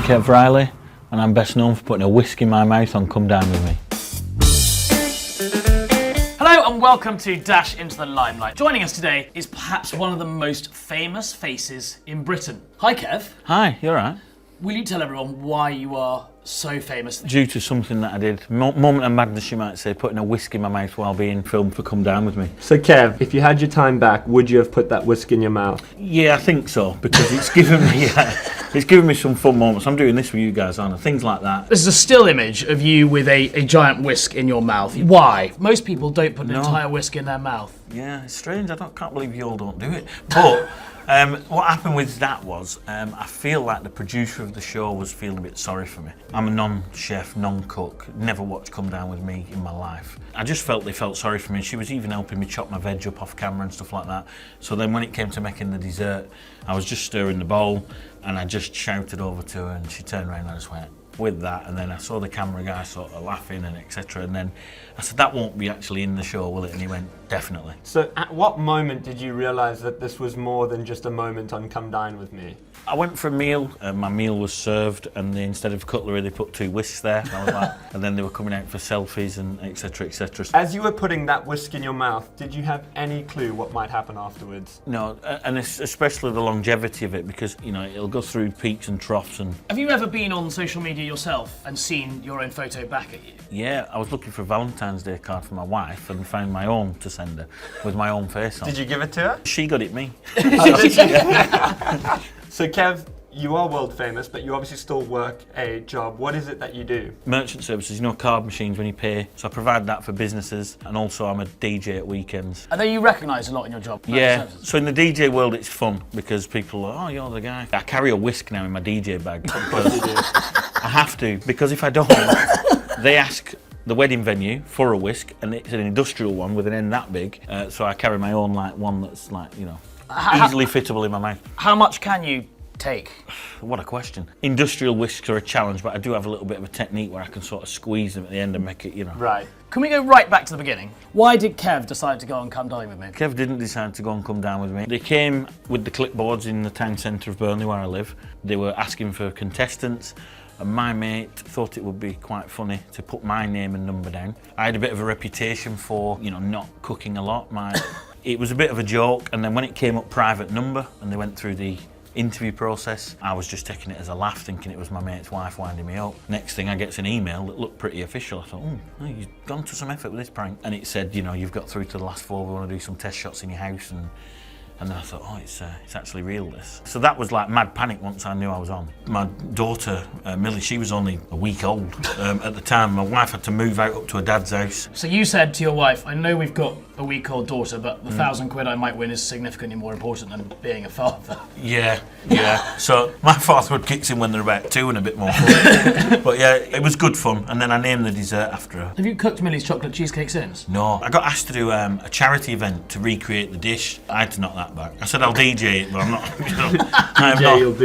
Kev Riley, and I'm best known for putting a whisk in my mouth on Come Dine With Me. Hello and welcome to Dash into the Limelight. Joining us today is perhaps one of the most famous faces in Britain. Hi Kev. Hi, you alright? Will you tell everyone why you are so famous? Due to something that I did, moment of madness you might say, putting a whisk in my mouth while being filmed for Come Dine With Me. So Kev, if you had your time back, would you have put that whisk in your mouth? Yeah, I think so, because it's given me it's given me some fun moments. I'm doing this with you guys, aren't I? Things like that. This is a still image of you with a giant whisk in your mouth. Why? Most people don't put an entire whisk in their mouth. Yeah, it's strange. Can't believe you all don't do it. But what happened with that was, I feel like the producer of the show was feeling a bit sorry for me. I'm a non-chef, non-cook, never watched Come Down With Me in my life. I just felt they felt sorry for me. She was even helping me chop my veg up off camera and stuff like that. So then when it came to making the dessert, I was just stirring the bowl and I just shouted over to her and she turned around and I just went, with that, and then I saw the camera guy sort of laughing and etc. And then I said, that won't be actually in the show, will it? And he went, definitely. So at what moment did you realise that this was more than just a moment on Come Dine With Me? I went for a meal, my meal was served, and instead of cutlery they put 2 whisks there. And I was like, and then they were coming out for selfies and etc. etc. As you were putting that whisk in your mouth, did you have any clue what might happen afterwards? No, and especially the longevity of it, because you know it'll go through peaks and troughs. And Have you ever been on social media yourself and seen your own photo back at you? yeah, I was looking for a Valentine's Day card for my wife and found my own to send her with my own face on. Did you give it to her? She got it me. So Kev, you are world famous, but you obviously still work a job. What is it that you do? Merchant services, you know, card machines when you pay. So I provide that for businesses, and also I'm a DJ at weekends. Are they you recognised a lot in your job? Yeah, so in the DJ world it's fun because people are, oh, you're the guy. I carry a whisk now in my DJ bag because I have to, because if I don't, they ask the wedding venue for a whisk, and it's an industrial one with an end that big, so I carry my own like one that's like, you know, easily fittable in my mouth. How much can you take? What a question. Industrial whisks are a challenge, but I do have a little bit of a technique where I can sort of squeeze them at the end and make it, you know. Right. Can we go right back to the beginning? Why did Kev decide to go and Come Dine With Me? Kev didn't decide to go and Come Down With Me. They came with the clipboards in the town centre of Burnley where I live. They were asking for contestants, and my mate thought it would be quite funny to put my name and number down. I had a bit of a reputation for, you know, not cooking a lot. It was a bit of a joke, and then when it came up private number and they went through the interview process, I was just taking it as a laugh, thinking it was my mate's wife winding me up. Next thing I get an email that looked pretty official. I thought, oh, you've gone to some effort with this prank. And it said, you know, you've got through to the last 4, we want to do some test shots in your house. And then I thought, oh, it's actually real, this. So that was like mad panic once I knew I was on. My daughter, Millie, she was only a week old at the time. My wife had to move out up to her dad's house. So you said to your wife, I know we've got a week-old daughter, but the £1,000 I might win is significantly more important than being a father. Yeah. So my fatherhood kicks in when they're about 2 and a bit more. But yeah, it was good fun. And then I named the dessert after her. Have you cooked Millie's chocolate cheesecake since? No. I got asked to do a charity event to recreate the dish. I had to knock that back. I said I'll DJ it, but I'm not. You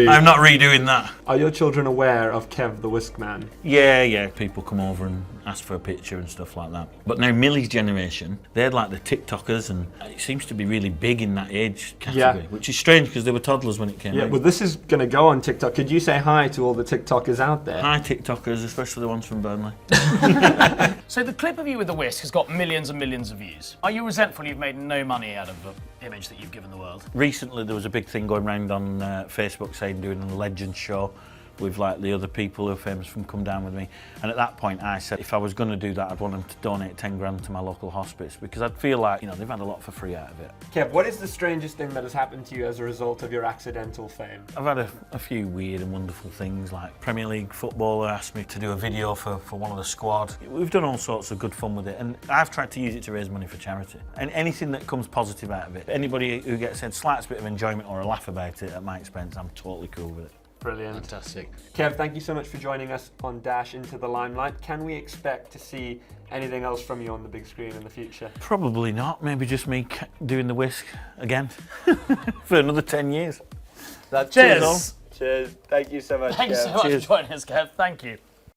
know, I'm not redoing that. Are your children aware of Kev the Whisk Man? Yeah. People come over and ask for a picture and stuff like that. But now Millie's generation, they're like the TikTokers, and it seems to be really big in that age category, which is strange because they were toddlers when it came out. Yeah, well, this is going to go on TikTok. Could you say hi to all the TikTokers out there? Hi, TikTokers, especially the ones from Burnley. So the clip of you with the whisk has got millions and millions of views. Are you resentful you've made no money out of the image that you've given the world? Recently there was a big thing going around on Facebook saying doing a Legends show with like the other people who are famous from Come Down With Me, and at that point I said if I was going to do that I'd want them to donate 10 grand to my local hospice, because I'd feel like, you know, they've had a lot for free out of it. Kev, what is the strangest thing that has happened to you as a result of your accidental fame? I've had a few weird and wonderful things, like Premier League footballer asked me to do a video for one of the squad. We've done all sorts of good fun with it, and I've tried to use it to raise money for charity. And anything that comes positive out of it, anybody who gets a slight bit of enjoyment or a laugh about it at my expense, I'm totally cool with it. Brilliant. Fantastic. Kev, thank you so much for joining us on Dash into the Limelight. Can we expect to see anything else from you on the big screen in the future? Probably not. Maybe just me doing the whisk again for another 10 years. Cheers. Cheers. Cheers. Thank you so much, Thanks Kev. so much for joining us, Kev. Thank you.